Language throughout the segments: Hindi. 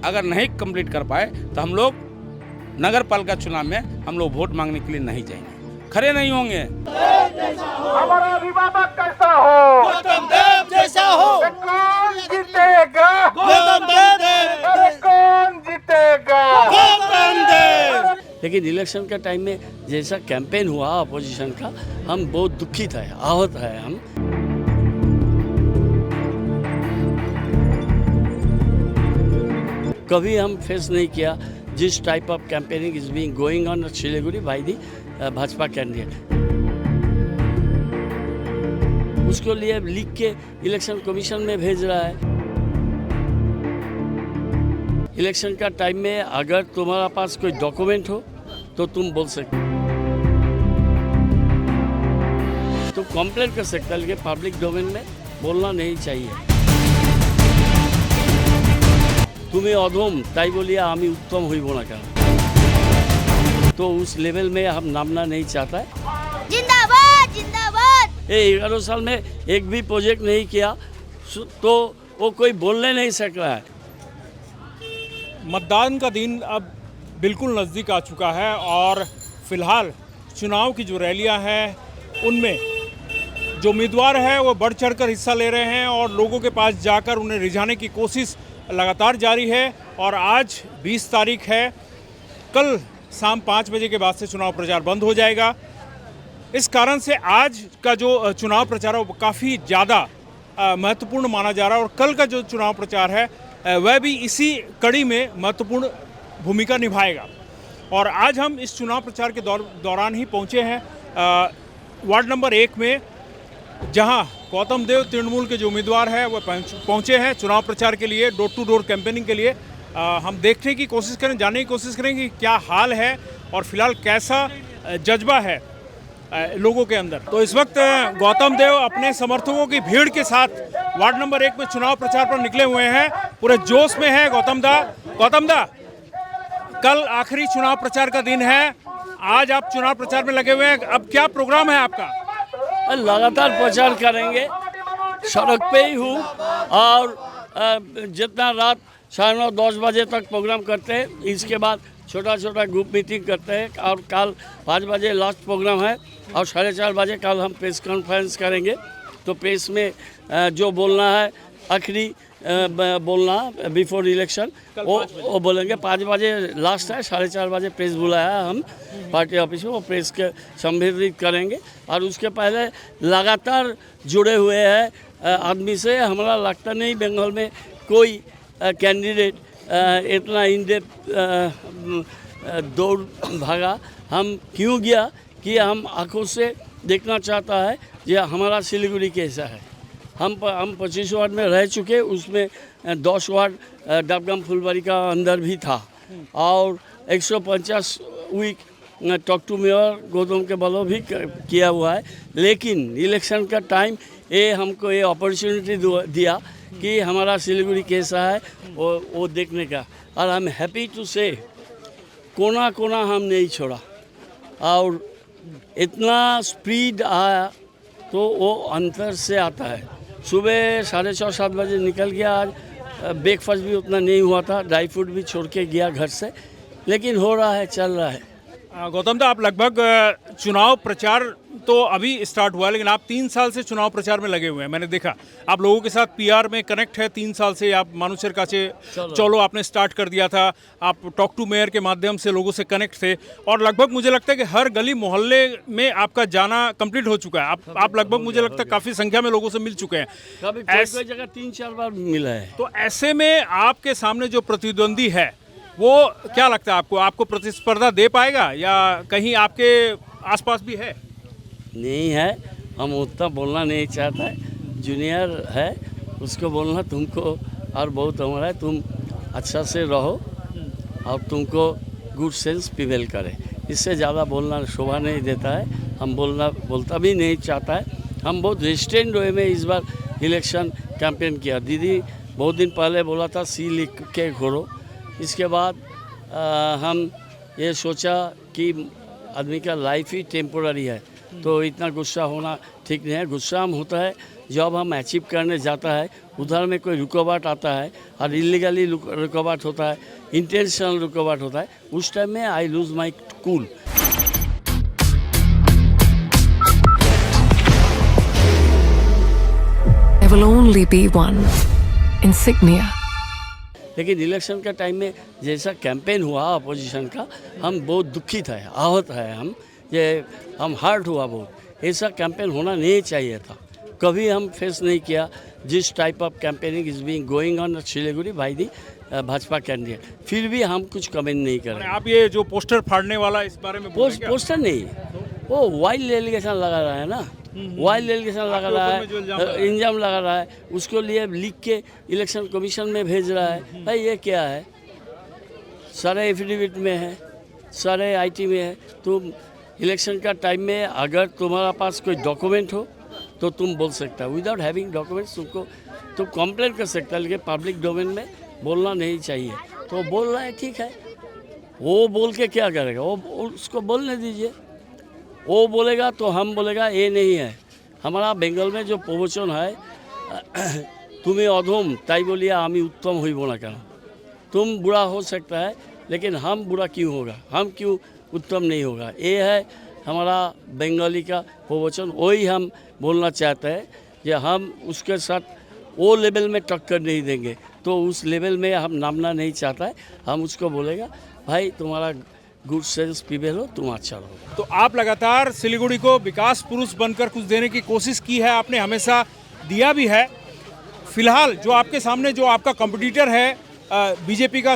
अगर नहीं कंप्लीट कर पाए तो हम लोग नगर पालिका चुनाव में हम लोग वोट मांगने के लिए नहीं जाएंगे, खड़े नहीं होंगे। हमारा अभिभावक कैसा हो, गौतम देव जैसा हो, कौन जीतेगा, गौतम देव, अरे कौन जीतेगा, गौतम देव। लेकिन इलेक्शन का टाइम में जैसा कैंपेन हुआ अपोजिशन का, हम बहुत दुखित है, आहत है हम। कभी हम फेस नहीं किया जिस type of campaigning is being going on Siliguri by the Bhajpa candidate. उसको लिए लिख के इलेक्शन कमीशन में भेज रहा है। इलेक्शन का टाइम में अगर तुम्हारा पास कोई डॉक्यूमेंट हो तो तुम बोल सकते, तो कंप्लेंट कर सकता है, लेकिन पब्लिक डोमेन में बोलना नहीं चाहिए। তুমি অধম তাই বলিয়া আমি उत्तम হইব না কেন, तो उस लेवल में हम नामना नहीं चाहता है। जिंदाबाद जिंदाबाद। ये 11 साल में एक भी प्रोजेक्ट नहीं किया तो वो कोई बोलने नहीं सक रहा है। मतदान का दिन अब बिल्कुल नज़दीक आ चुका है और फिलहाल चुनाव की जो रैलियां हैं उनमें जो उम्मीदवार है वो बढ़ चढ़कर हिस्सा ले रहे हैं और लोगों के पास जाकर उन्हें रिझाने की कोशिश लगातार जारी है। और आज 20 तारीख है, कल शाम 5 बजे के बाद से चुनाव प्रचार बंद हो जाएगा। इस कारण से आज का जो चुनाव प्रचार है वो काफ़ी ज़्यादा महत्वपूर्ण माना जा रहा है और कल का जो चुनाव प्रचार है वह भी इसी कड़ी में महत्वपूर्ण भूमिका निभाएगा। और आज हम इस चुनाव प्रचार के दौरान ही पहुंचे हैं वार्ड नंबर 1 में, जहां गौतम देव तृणमूल के जो उम्मीदवार हैं वो पहुंचे हैं चुनाव प्रचार के लिए, डोर टू डोर कैंपेनिंग के लिए। हम देखने की कोशिश करें, जानने की कोशिश करें कि क्या हाल है और फिलहाल कैसा जज्बा है लोगों के अंदर। तो इस वक्त गौतम देव अपने समर्थकों की भीड़ के साथ वार्ड नंबर 1 में चुनाव प्रचार पर निकले हुए हैं, पूरे जोश में है गौतम दा, कल आखिरी चुनाव प्रचार का दिन है, आज आप चुनाव प्रचार में लगे हुए हैं, अब क्या प्रोग्राम है आपका? लगातार प्रचार करेंगे, सड़क पे ही हूँ और जितना रात 9:30-10 बजे तक प्रोग्राम करते हैं, इसके बाद छोटा छोटा ग्रुप मीटिंग करते हैं और कल 5 बजे लास्ट प्रोग्राम है और 4:30 बजे कल हम प्रेस कॉन्फ्रेंस करेंगे। तो प्रेस में जो बोलना है आखिरी बोलना बिफोर इलेक्शन वो बोलेंगे। 5 बजे लास्ट है, 4:30 बजे प्रेस बुलाया है हम पार्टी ऑफिस में, वो प्रेस के संबोधित करेंगे। और उसके पहले लगातार जुड़े हुए हैं आदमी से, हमारा लगता नहीं बंगाल में कोई कैंडिडेट इतना इन डेप्थ दौड़ भागा। हम क्यों गया कि हम आंखों से देखना चाहता है ये हमारा सिलीगुड़ी कैसा है। हम 25 वार्ड में रह चुके, उसमें 10 वार्ड डबगम फुलबाड़ी का अंदर भी था और 150 week talk to mayor Gautam के बलों भी किया हुआ है। लेकिन इलेक्शन का टाइम ये हमको ये अपॉर्चुनिटी दिया कि हमारा सिलीगुड़ी कैसा है वो देखने का। और आई एम हैप्पी टू से कोना कोना हम नहीं छोड़ा और इतना स्पीड आया तो वो अंतर से आता है। सुबह 6:30-7 बजे निकल गया, आज ब्रेकफास्ट भी उतना नहीं हुआ था, ड्राई फ्रूट भी छोड़ के गया घर से, लेकिन हो रहा है, चल रहा है। गौतम दा, आप लगभग चुनाव प्रचार तो अभी स्टार्ट हुआ है, लेकिन आप 3 साल से चुनाव प्रचार में लगे हुए हैं। मैंने देखा आप लोगों के साथ पीआर में कनेक्ट है 3 साल से। आप मानुसर का चलो आपने स्टार्ट कर दिया था, आप टॉक टू मेयर के माध्यम से लोगों से कनेक्ट थे और लगभग मुझे लगता है कि हर गली मोहल्ले में आपका जाना कंप्लीट हो चुका है। आप लगभग मुझे लगता है काफ़ी संख्या में लोगों से मिल चुके हैं, कोई जगह 3-4 बार मिला है। तो ऐसे में आपके सामने जो प्रतिद्वंदी है वो क्या लगता है आपको प्रतिस्पर्धा दे पाएगा या कहीं आपके आसपास भी है? नहीं है, हम उतना बोलना नहीं चाहता है, जूनियर है उसको बोलना तुमको और बहुत हमारा है, तुम अच्छा से रहो और तुमको गुड सेंस प्रिवेल करे, इससे ज़्यादा बोलना शोभा नहीं देता है। हम बोलता भी नहीं चाहता है। हम बहुत रिस्ट्रेंड वे में इस बार इलेक्शन कैंपेन किया। दीदी बहुत दिन पहले बोला था सी लिख के घोड़ो, इसके बाद हम ये सोचा कि आदमी का लाइफ ही टेम्पोररी है तो इतना गुस्सा होना ठीक नहीं है। गुस्सा हम होता है जब हम अचीव करने जाता है उधर में कोई रुकावट आता है और इलीगली रुकावट होता है, इंटेंशनल रुकावट होता है, उस टाइम में I lose my cool. There will only be one insignia. लेकिन इलेक्शन का टाइम में जैसा कैंपेन हुआ अपोजिशन का, हम बहुत दुखित है, आहत है हम हर्ट हुआ बहुत। ऐसा कैंपेन होना नहीं चाहिए था, कभी हम फेस नहीं किया। जिस type of campaigning is being going on Siliguri by the Bhajpa candidate, फिर भी हम कुछ कमेंट नहीं करें। आप ये जो पोस्टर फाड़ने वाला इस बारे में बोल रहे हैं क्या? पोस्टर नहीं, वो वाइल्ड एलिगेशन लगा रहा है ना, वाइल्ड एलिगेशन लगा रहा है, इल्जाम लगा रहा है, उसको लिए लिख के इलेक्शन कमीशन में भेज रहा है। भाई ये क्या है, सारे एफिडेविट में है, सारे आईटी में है। तुम इलेक्शन का टाइम में अगर तुम्हारा पास कोई डॉक्यूमेंट हो तो तुम बोल सकता है, विदाउट हैविंग डॉक्यूमेंट्स तुमको तुम कंप्लेन कर सकता है, लेकिन पब्लिक डोमेन में बोलना नहीं चाहिए। तो बोल रहा है, ठीक है, वो बोल के क्या करेगा, वो उसको बोलने दीजिए, वो बोलेगा तो हम बोलेगा ये नहीं है। हमारा बंगाल में जो प्रवचन है, तुम्हें अधम ताई बोलिए आमी उत्तम हुई ना केन, तुम बुरा हो सकता है लेकिन हम बुरा क्यों होगा, हम क्यों उत्तम नहीं होगा। ये है हमारा बंगाली का प्रवचन, वही हम बोलना चाहते हैं कि हम उसके साथ वो लेवल में टक्कर नहीं देंगे, तो उस लेवल में हम नामना नहीं चाहता है। हम उसको बोलेगा भाई तुम्हारा गुड सेल्स पीपल हो, तुम अच्छा रहो। तो आप लगातार सिलीगुड़ी को विकास पुरुष बनकर कुछ देने की कोशिश की है, आपने हमेशा दिया भी है। फिलहाल जो आपके सामने जो आपका कंपटीटर है बीजेपी का,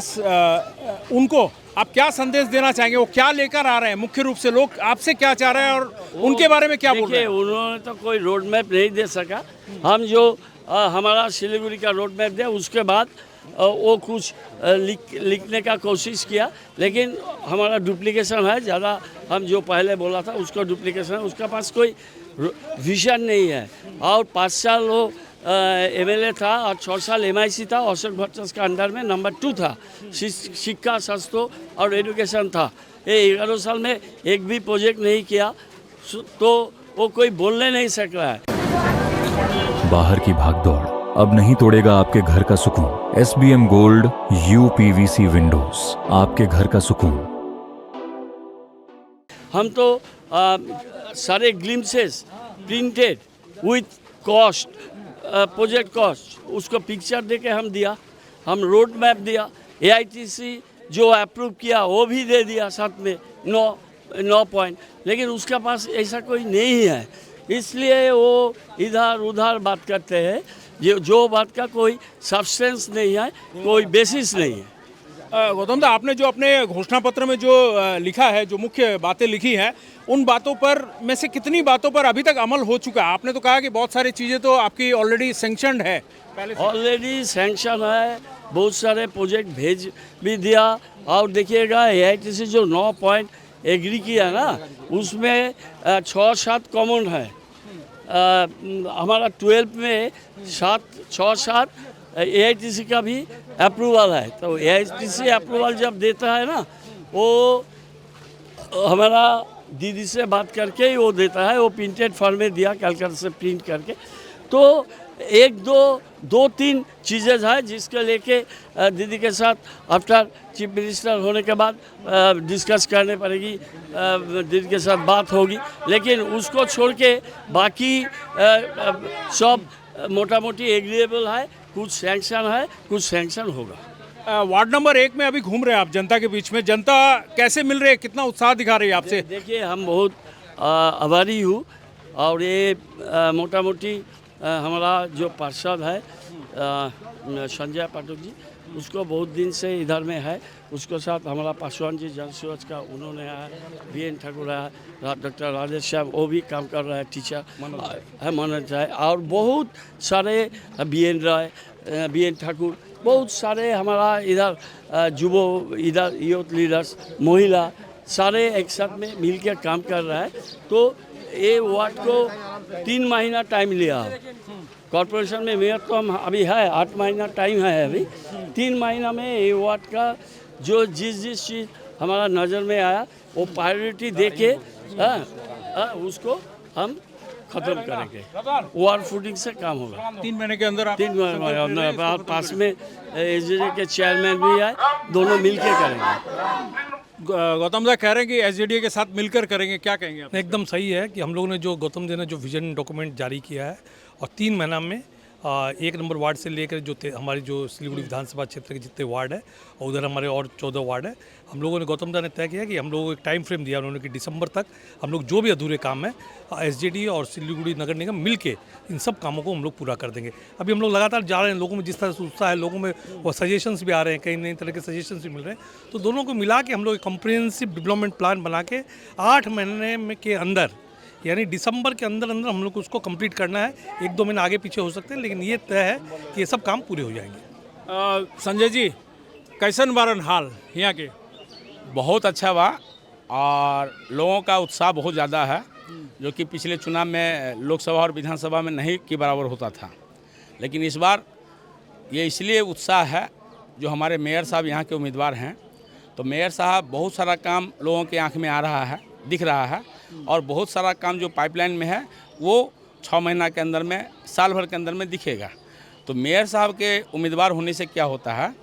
उनको आप क्या संदेश देना चाहेंगे, वो क्या लेकर आ रहे हैं, मुख्य रूप से लोग आपसे क्या चाह रहे हैं और उनके बारे में क्या बोल रहे हैं? उन्होंने तो कोई रोड मैप नहीं दे सका, हम जो हमारा सिलीगुड़ी का रोड मैप दिया, उसके बाद वो कुछ लिखने का कोशिश किया, लेकिन हमारा डुप्लीकेशन है ज़्यादा। हम जो पहले बोला था उसका डुप्लीकेशन है, उसका पास कोई विजन नहीं है। और 5 साल वो एमएलए था और 6 साल एमआईसी था, अशोक भट्टाचार्य का अंडर में नंबर 2 था, शिक्षा, स्वास्थ्य और एजुकेशन था। ये 11 साल में एक भी प्रोजेक्ट नहीं किया, तो वो कोई बोलने नहीं सक रहा है। बाहर की भागदौड़ अब नहीं तोड़ेगा आपके घर का सुकून। SBM गोल्ड UPVC विंडोज, आपके घर का सुकून। हम तो सारे glimpses printed with cost, project cost, उसको पिक्चर दे के हम दिया, हम रोड मैप दिया, AITC जो अप्रूव किया वो भी दे दिया साथ में 9 पॉइंट, लेकिन उसका पास ऐसा कोई नहीं है, इसलिए वो इधर उधर बात करते हैं, जो बात का कोई सब्सटेंस नहीं है, कोई बेसिस नहीं है। गौतम दा, आपने जो अपने घोषणा पत्र में जो लिखा है, जो मुख्य बातें लिखी हैं, उन बातों पर में से कितनी बातों पर अभी तक अमल हो चुका है? आपने तो कहा कि बहुत सारी चीज़ें तो आपकी ऑलरेडी सैंक्शनड है, पहले ऑलरेडी सैंक्शन है, बहुत सारे प्रोजेक्ट भेज भी दिया। और देखिएगा AITC जो 9 पॉइंट एग्री किया ना, उसमें 6-7 कॉमन है। हमारा 12 में 6-7 AITC का भी अप्रूवल है। तो AITC अप्रूवल जब देता है ना, वो हमारा दीदी से बात करके ही वो देता है, वो प्रिंटेड फॉर्म में दिया, कलकत्ता से प्रिंट करके। तो 1-2-3 चीज़ें हैं जिसके लेके दीदी के साथ आफ्टर चीफ मिनिस्टर होने के बाद डिस्कस करने पड़ेगी, दीदी के साथ बात होगी, लेकिन उसको छोड़ के बाकी सब मोटा मोटी एग्रीएबल है, कुछ सैंक्शन है, कुछ सैंक्शन होगा। वार्ड नंबर 1 में अभी घूम रहे हैं आप जनता के बीच में, जनता कैसे मिल रही है, कितना उत्साह दिखा रही है आपसे? देखिए, हम बहुत आभारी हूँ, और ये मोटा मोटी हमारा जो पार्षद है संजय पाठक जी, उसको बहुत दिन से इधर में है, उसके साथ हमारा पासवान जी जल सूरज का उन्होंने आया, BN ठाकुर आया, डॉक्टर राजेश श्याम वो भी काम कर रहा है, टीचर है मनोज है, और बहुत सारे BN राय, BN ठाकुर, बहुत सारे हमारा इधर इधर यूथ लीडर्स, महिला, सारे एक साथ में मिलकर काम कर रहा है। तो ये वार्ड को 3 महीना टाइम लिया। कॉर्पोरेशन में मेयर तो हम अभी है 8 महीना टाइम है, अभी 3 महीना में ये वार्ड का जो जिस चीज़ हमारा नज़र में आया वो प्रायोरिटी दे के उसको हम खत्म करेंगे। वार फूडिंग से काम होगा। 3 महीने के अंदर 3 महीने पास में एसडीडी के चेयरमैन भी है, दोनों मिलके करेंगे। गौतम दा कह रहे हैं कि एसडीडी के साथ मिलकर करेंगे, क्या कहेंगे आप? एकदम सही है कि हम लोगों ने जो गौतम दा ने जो विजन डॉक्यूमेंट जारी किया है और 3 महीना में 1 नंबर वार्ड से लेकर जो हमारी जो सिलीगुड़ी विधानसभा क्षेत्र के जितने वार्ड है और उधर हमारे और 14 वार्ड है, हम लोगों ने गौतम दा ने तय किया कि हम लोगों को एक टाइम फ्रेम दिया उन्होंने कि दिसंबर तक हम लोग जो भी अधूरे काम है एसडीडी और सिलीगुड़ी नगर निगम मिलके इन सब कामों को हम लोग पूरा कर देंगे। अभी हम लोग लगातार जा रहे हैं, लोगों में जिस तरह से उत्साह है, लोगों में वो सजेशंस भी आ रहे हैं, कई नई तरह के सजेशंस भी मिल रहे हैं, तो दोनों को मिला के हम लोग एक कॉम्प्रिहेंसिव डेवलपमेंट प्लान बना के 8 महीने में के अंदर यानी दिसंबर के अंदर हम लोग को उसको कंप्लीट करना है। 1-2 महीने आगे पीछे हो सकते हैं, लेकिन ये तय है कि ये सब काम पूरे हो जाएंगे। संजय जी, कैसन बारन हाल यहाँ के? बहुत अच्छा हुआ और लोगों का उत्साह बहुत ज़्यादा है, जो कि पिछले चुनाव में लोकसभा और विधानसभा में नहीं के बराबर होता था। लेकिन इस बार ये इसलिए उत्साह है, जो हमारे मेयर साहब यहाँ के उम्मीदवार हैं, तो मेयर साहब बहुत सारा काम लोगों के आंख में आ रहा है, दिख रहा है, और बहुत सारा काम जो पाइपलाइन में है वो 6 महीना के अंदर में, साल भर के अंदर में दिखेगा। तो मेयर साहब के उम्मीदवार होने से क्या होता है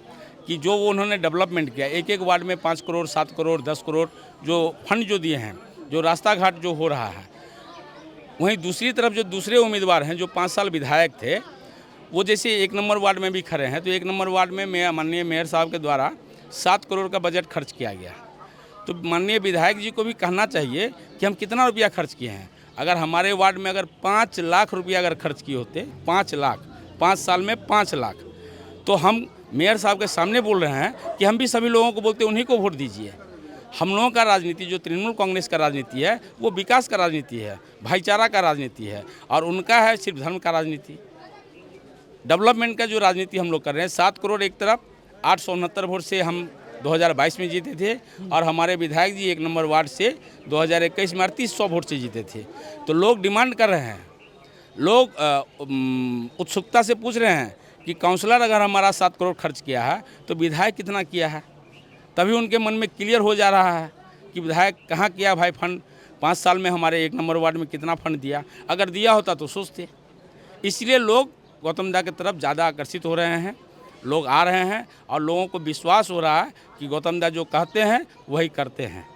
कि जो वो उन्होंने डेवलपमेंट किया, एक वार्ड में 5 करोड़ 7 करोड़ 10 करोड़ जो फंड जो दिए हैं, जो रास्ता घाट जो हो रहा है, वहीं दूसरी तरफ जो दूसरे उम्मीदवार हैं जो 5 साल विधायक थे, वो जैसे 1 नंबर वार्ड में भी खड़े हैं, तो 1 नंबर वार्ड में माननीय मेयर साहब के द्वारा 7 करोड़ का बजट खर्च किया गया। तो माननीय विधायक जी को भी कहना चाहिए कि हम कितना रुपया खर्च किए हैं। अगर हमारे वार्ड में अगर 5 लाख रुपया अगर खर्च किए होते, 5 लाख, 5 साल में 5 लाख, तो हम मेयर साहब के सामने बोल रहे हैं कि हम भी सभी लोगों को बोलते उन्हीं को वोट दीजिए। हम लोगों का राजनीति जो तृणमूल कांग्रेस का राजनीति है वो विकास का राजनीति है, भाईचारा का राजनीति है, और उनका है सिर्फ धर्म का राजनीति। डेवलपमेंट का जो राजनीति हम लोग कर रहे हैं, 7 करोड़ एक तरफ, 869 वोट से हम 2022 में जीते थे, और हमारे विधायक जी 1 नंबर वार्ड से 2021 में 3800 वोट से जीते थे। तो लोग डिमांड कर रहे हैं, लोग उत्सुकता से पूछ रहे हैं कि काउंसलर अगर हमारा 7 करोड़ खर्च किया है तो विधायक कितना किया है। तभी उनके मन में क्लियर हो जा रहा है कि विधायक कहाँ किया भाई फंड, 5 साल में हमारे 1 नंबर वार्ड में कितना फंड दिया, अगर दिया होता तो सोचते। इसलिए लोग गौतम दा की तरफ ज़्यादा आकर्षित हो रहे हैं, लोग आ रहे हैं, और लोगों को विश्वास हो रहा है कि गौतम दा जो कहते हैं वही करते हैं।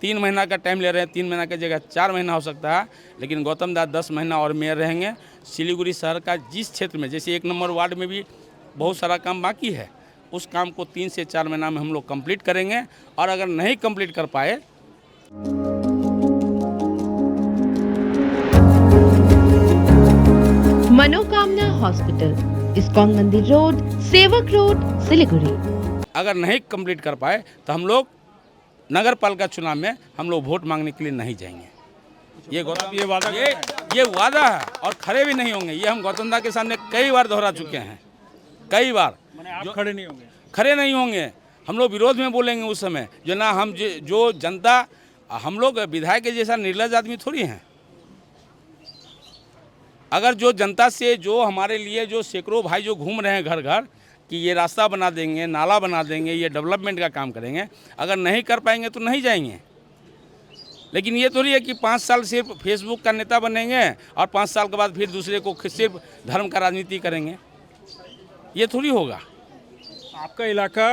3 महीना का टाइम ले रहे हैं, 3 महीना की जगह 4 महीना हो सकता है, लेकिन गौतम दा 10 महीना और मेयर रहेंगे। सिलीगुड़ी शहर का जिस क्षेत्र में, जैसे 1 नंबर वार्ड में भी बहुत सारा काम बाकी है, उस काम को 3 से 4 महीना में हम लोग कंप्लीट करेंगे। और अगर नहीं कंप्लीट कर पाए, मनोकामना हॉस्पिटल, इस्कॉन मंदिर रोड, सेवक रोड, सिलीगुड़ी। अगर नहीं कंप्लीट कर पाए तो हम लोग नगर पालिका चुनाव में हम लोग वोट मांगने के लिए नहीं जाएंगे। ये वादा है और खड़े भी नहीं होंगे। ये हम गौतम दा के सामने कई बार दोहरा चुके हैं, कई बार। आप खड़े नहीं होंगे? खड़े नहीं होंगे, हम लोग विरोध में बोलेंगे उस समय, जो ना हम जो जनता, हम लोग विधायक के जैसा निर्लज आदमी थोड़ी हैं। अगर जो जनता से, जो हमारे लिए जो सैकड़ों भाई जो घूम रहे हैं घर घर कि ये रास्ता बना देंगे, नाला बना देंगे, ये डेवलपमेंट का काम करेंगे, अगर नहीं कर पाएंगे तो नहीं जाएंगे। लेकिन ये थोड़ी है कि 5 साल सिर्फ फेसबुक का नेता बनेंगे और 5 साल के बाद फिर दूसरे को सिर्फ धर्म का राजनीति करेंगे, ये थोड़ी होगा। आपका इलाका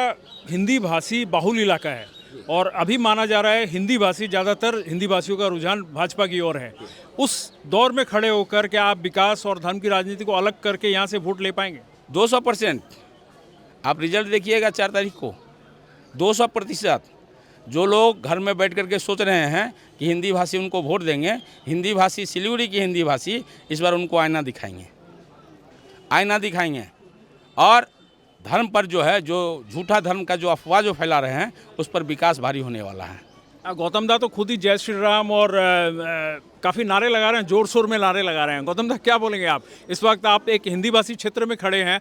हिंदी भाषी बाहुल इलाका है, और अभी माना जा रहा है हिंदी भाषी, ज़्यादातर हिंदी भाषियों का रुझान भाजपा की ओर है। उस दौर में खड़े होकर क्या आप विकास और धर्म की राजनीति को अलग करके यहाँ से वोट ले पाएंगे? 200%। आप रिजल्ट देखिएगा 4 तारीख को, 200%। जो लोग घर में बैठ करके सोच रहे हैं कि हिंदी भाषी उनको वोट देंगे, हिंदी भाषी, सिलीगुड़ी की हिंदी भाषी इस बार उनको आईना दिखाएंगे। और धर्म पर जो है, जो झूठा धर्म का जो अफवाह जो फैला रहे हैं, उस पर विकास भारी होने वाला है। गौतम दा तो खुद ही जय श्री राम और काफ़ी नारे लगा रहे हैं, जोर शोर में नारे लगा रहे हैं। गौतम दा, क्या बोलेंगे आप? इस वक्त आप एक हिंदी भाषी क्षेत्र में खड़े हैं,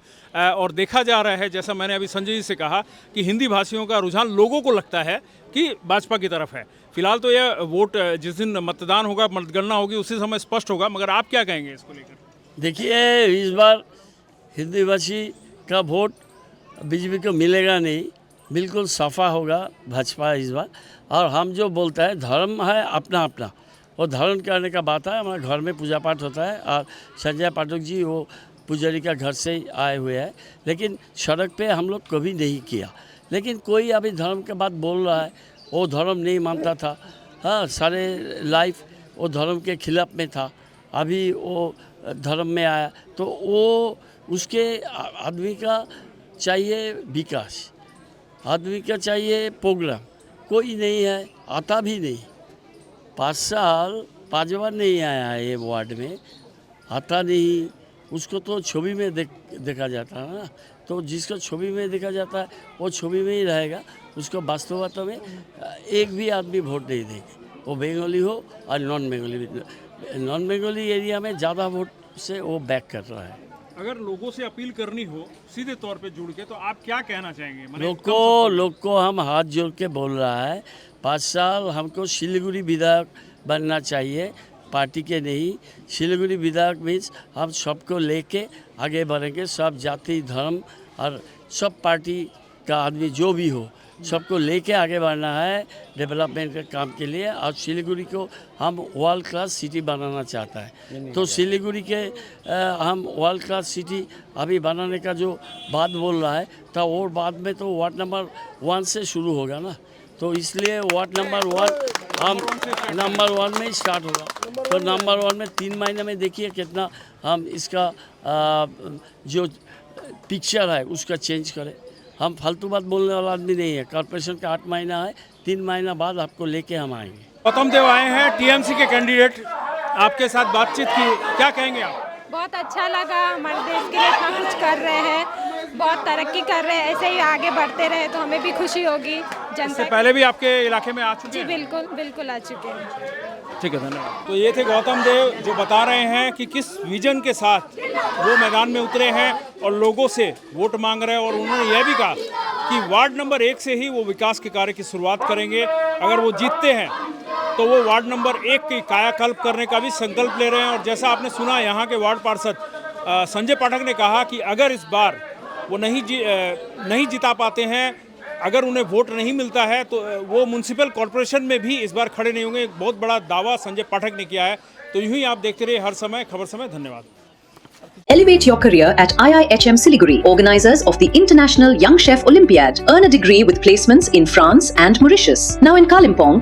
और देखा जा रहा है, जैसा मैंने अभी संजय जी से कहा, कि हिंदी भाषियों का रुझान लोगों को लगता है कि भाजपा की तरफ है। फिलहाल तो यह वोट जिस दिन मतदान होगा, मतगणना होगी, उसी समय स्पष्ट होगा, मगर आप क्या कहेंगे इसको लेकर? देखिए, इस बार हिंदी भाषी का वोट बीजेपी को मिलेगा नहीं, बिल्कुल सफा होगा भाजपा इस बार। और हम जो बोलते हैं, धर्म है अपना अपना, वो धारण करने का बात है। हमारे घर में पूजा पाठ होता है और संजय पाठक जी वो पुजारी का घर से ही आए हुए हैं, लेकिन सड़क पे हम लोग कभी नहीं किया। लेकिन कोई अभी धर्म के बात बोल रहा है, वो धर्म नहीं मानता था, हाँ सारे लाइफ वो धर्म के खिलाफ में था, अभी वो धर्म में आया तो वो उसके आदमी का चाहिए विकास, आदमी का चाहिए प्रोग्राम, कोई नहीं है, आता भी नहीं। 5 साल 5 बार नहीं आया है ये वार्ड में, आता नहीं। उसको तो छवि में देखा जाता है ना, तो जिसको छवि में देखा जाता है वो छवि में ही रहेगा, उसको वास्तवता में एक भी आदमी वोट नहीं देंगे, वो बंगाली हो और नॉन बंगाली भी। नॉन बंगाली एरिया में ज़्यादा वोट से वो बैक कर रहा है। अगर लोगों से अपील करनी हो सीधे तौर पे जुड़ के, तो आप क्या कहना चाहेंगे? लोग को हम हाथ जोड़ के बोल रहा है, 5 साल हमको सिलीगुड़ी विधायक बनना चाहिए, पार्टी के नहीं। सिलीगुड़ी विधायक मीन्स हम सबको लेके आगे बढ़ेंगे, सब जाति धर्म और सब पार्टी का आदमी जो भी हो सबको लेके आगे बढ़ना है डेवलपमेंट के काम के लिए। और सिलीगुड़ी को हम वर्ल्ड क्लास सिटी बनाना चाहता है, तो सिलीगुड़ी के हम वर्ल्ड क्लास सिटी अभी बनाने का जो बात बोल रहा है, तो और बाद में तो वार्ड नंबर 1 से शुरू होगा ना, तो इसलिए वार्ड नंबर 1 हम नंबर 1 में ही स्टार्ट होगा। तो नंबर 1 में 3 महीने में देखिए कितना हम इसका जो पिक्चर है उसका चेंज करें। हम फालतू बात बोलने वाला आदमी नहीं है। कॉर्पोरेशन का 8 महीना है, 3 महीना बाद आपको लेके हम आएंगे। गौतम देव आए हैं टीएमसी के कैंडिडेट, आपके साथ बातचीत की, क्या कहेंगे आप? बहुत अच्छा लगा, हमारे देश के लिए इतना कुछ कर रहे हैं, बहुत तरक्की कर रहे हैं, ऐसे ही आगे बढ़ते रहे तो हमें भी खुशी होगी। इससे पहले भी आपके इलाके में आ चुके जी हैं? बिल्कुल बिल्कुल आ चुके हैं। ठीक है, धन्यवाद। तो ये थे गौतम देव जो बता रहे हैं कि किस विजन के साथ वो मैदान में उतरे हैं और लोगों से वोट मांग रहे हैं। और उन्होंने यह भी कहा कि वार्ड नंबर 1 से ही वो विकास के कार्य की शुरुआत करेंगे। अगर वो जीतते हैं तो वो वार्ड नंबर 1 की कायाकल्प करने का भी संकल्प ले रहे हैं। और जैसा आपने सुना यहाँ के वार्ड पार्षद संजय पाठक ने कहा कि अगर इस बार वो नहीं जिता पाते हैं, अगर उन्हें वोट नहीं मिलता है, तो वो म्युनिसिपल कॉर्पोरेशन में भी इस बार खड़े नहीं होंगे। एक बहुत बड़ा दावा संजय पाठक ने किया है। तो यूं ही आप देखते रहिए हर समय खबर समय। धन्यवाद। Elevate your career at IIHM Siliguri, organizers of the International Young Chef Olympiad. Earn a degree with placements in France and Mauritius. Now in Kalimpong,